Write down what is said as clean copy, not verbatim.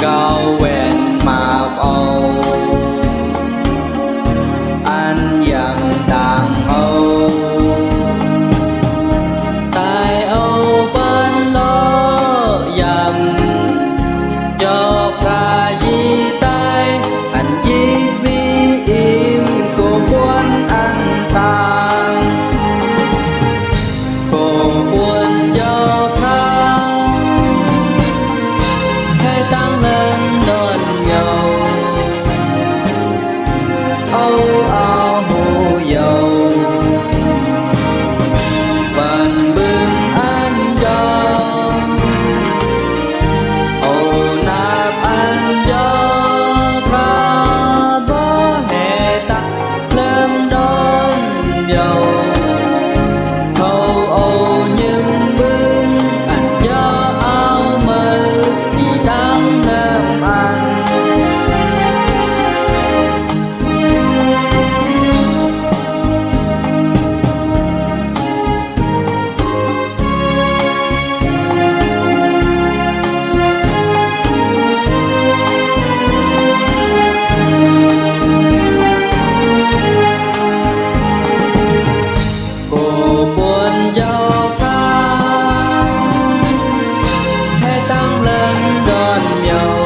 cao quen mà âu anh dần đàn âu tại âu bên lo dần cho ra di tay anh di vi im của quân anh tàn của quân cho khang hay tăng lên đón nhau âu áo hù dầu phần bưng anh cho âu nạp anh cho khá bó hè tắt lên đón dầu âu âu nhưng bưng anh cho áo mơ thì đang nếm anh của buồn cho ta hay tăng lên đón nhau